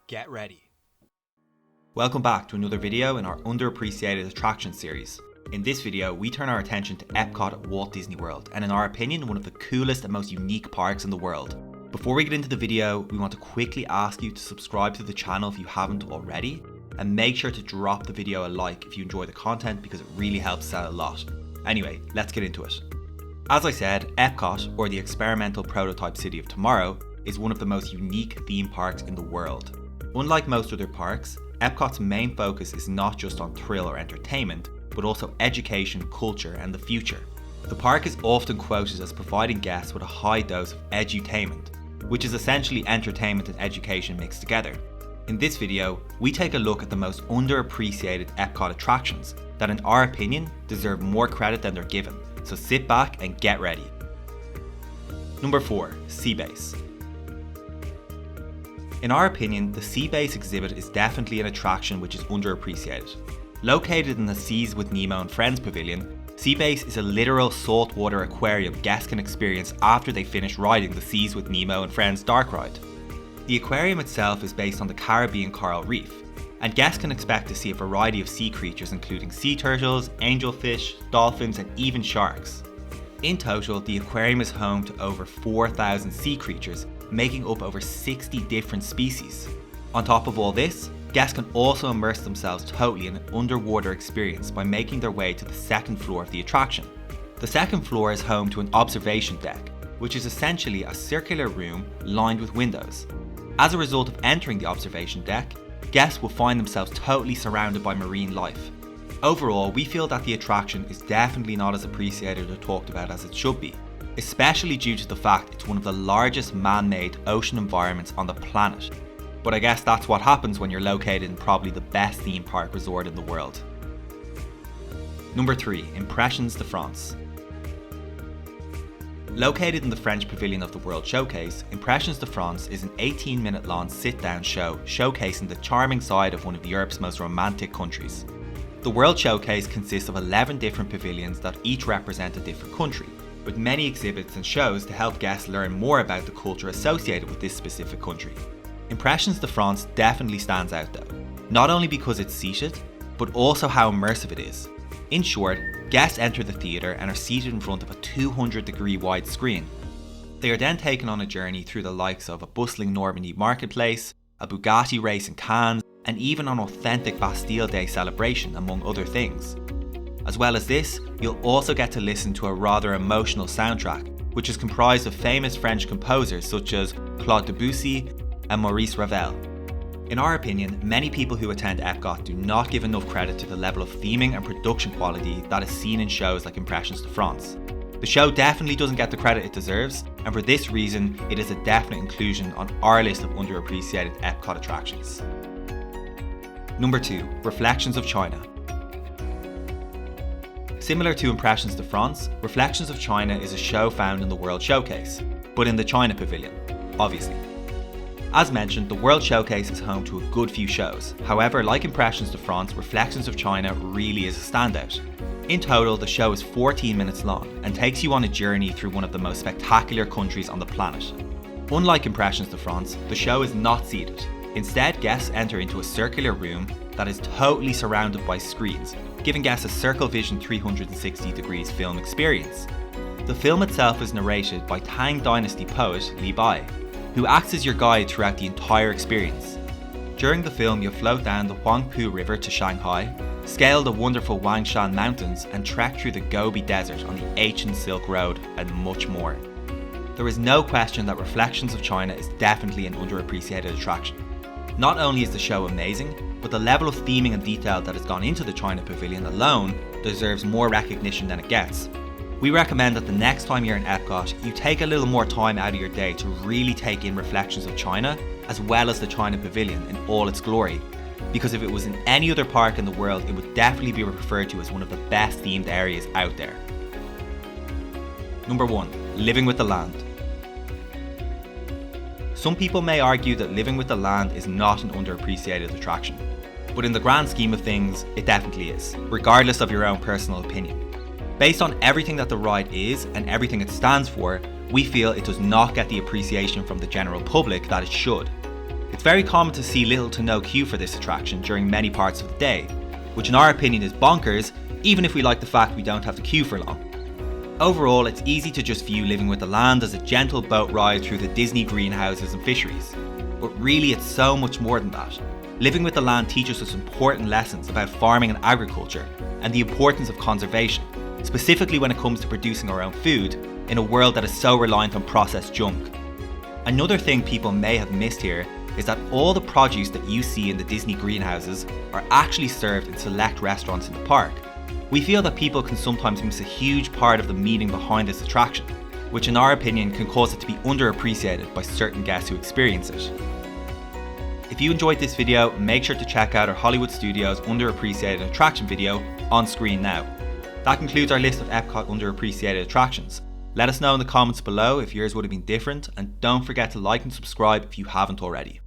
Get ready. Welcome back to another video in our Underappreciated attraction series. In this video, we turn our attention to Epcot at Walt Disney World, and in our opinion, one of the coolest and most unique parks in the world. Before we get into the video, we want to quickly ask you to subscribe to the channel if you haven't already, and make sure to drop the video a like if you enjoy the content because it really helps out a lot. Anyway, let's get into it. As I said, Epcot, or the experimental prototype city of tomorrow, is one of the most unique theme parks in the world. Unlike most other parks, Epcot's main focus is not just on thrill or entertainment, but also education, culture, and the future. The park is often quoted as providing guests with a high dose of edutainment, which is essentially entertainment and education mixed together. In this video, we take a look at the most underappreciated Epcot attractions that, in our opinion, deserve more credit than they're given, so sit back and get ready. Number 4. SeaBase. In our opinion, the SeaBase exhibit is definitely an attraction which is underappreciated. Located in the Seas with Nemo and Friends pavilion, SeaBase is a literal saltwater aquarium guests can experience after they finish riding the Seas with Nemo and Friends dark ride. The aquarium itself is based on the Caribbean coral reef, and guests can expect to see a variety of sea creatures including sea turtles, angelfish, dolphins, and even sharks. In total, the aquarium is home to over 4,000 sea creatures, making up over 60 different species. On top of all this, guests can also immerse themselves totally in an underwater experience by making their way to the second floor of the attraction. The second floor is home to an observation deck, which is essentially a circular room lined with windows. As a result of entering the observation deck, guests will find themselves totally surrounded by marine life. Overall, we feel that the attraction is definitely not as appreciated or talked about as it should be, especially due to the fact it's one of the largest man-made ocean environments on the planet. But I guess that's what happens when you're located in probably the best theme park resort in the world. Number 3. Impressions de France. Located in the French pavilion of the World Showcase, Impressions de France is an 18-minute long sit-down show showcasing the charming side of one of Europe's most romantic countries. The World Showcase consists of 11 different pavilions that each represent a different country, with many exhibits and shows to help guests learn more about the culture associated with this specific country. Impressions de France definitely stands out though, not only because it's seated, but also how immersive it is. In short, guests enter the theatre and are seated in front of a 200-degree wide screen. They are then taken on a journey through the likes of a bustling Normandy marketplace, a Bugatti race in Cannes, and even an authentic Bastille Day celebration, among other things. As well as this, you'll also get to listen to a rather emotional soundtrack, which is comprised of famous French composers such as Claude Debussy and Maurice Ravel. In our opinion, many people who attend Epcot do not give enough credit to the level of theming and production quality that is seen in shows like Impressions de France. The show definitely doesn't get the credit it deserves, and for this reason, it is a definite inclusion on our list of underappreciated Epcot attractions. Number 2. Reflections of China. Similar to Impressions de France, Reflections of China is a show found in the World Showcase, but in the China Pavilion, obviously. As mentioned, the World Showcase is home to a good few shows. However, like Impressions de France, Reflections of China really is a standout. In total, the show is 14 minutes long and takes you on a journey through one of the most spectacular countries on the planet. Unlike Impressions de France, the show is not seated. Instead, guests enter into a circular room that is totally surrounded by screens, giving guests a circle vision 360 degrees film experience. The film itself is narrated by Tang Dynasty poet Li Bai, who acts as your guide throughout the entire experience. During the film, you'll float down the Huangpu River to Shanghai, scale the wonderful Wangshan Mountains, and trek through the Gobi Desert on the ancient Silk Road, and much more. There is no question that Reflections of China is definitely an underappreciated attraction. Not only is the show amazing, but the level of theming and detail that has gone into the China Pavilion alone deserves more recognition than it gets. We recommend that the next time you're in Epcot, you take a little more time out of your day to really take in Reflections of China, as well as the China Pavilion in all its glory. Because if it was in any other park in the world, it would definitely be referred to as one of the best themed areas out there. Number 1. Living with the Land. Some people may argue that Living with the Land is not an underappreciated attraction, but in the grand scheme of things, it definitely is, regardless of your own personal opinion. Based on everything that the ride is and everything it stands for, we feel it does not get the appreciation from the general public that it should. It's very common to see little to no queue for this attraction during many parts of the day, which in our opinion is bonkers, even if we like the fact we don't have to queue for long. Overall, it's easy to just view Living with the Land as a gentle boat ride through the Disney greenhouses and fisheries. But really, it's so much more than that. Living with the Land teaches us important lessons about farming and agriculture and the importance of conservation, specifically when it comes to producing our own food in a world that is so reliant on processed junk. Another thing people may have missed here is that all the produce that you see in the Disney greenhouses are actually served in select restaurants in the park. We feel that people can sometimes miss a huge part of the meaning behind this attraction, which in our opinion can cause it to be underappreciated by certain guests who experience it. If you enjoyed this video, make sure to check out our Hollywood Studios Underappreciated Attraction video on screen now. That concludes our list of Epcot Underappreciated attractions. Let us know in the comments below if yours would have been different, and don't forget to like and subscribe if you haven't already.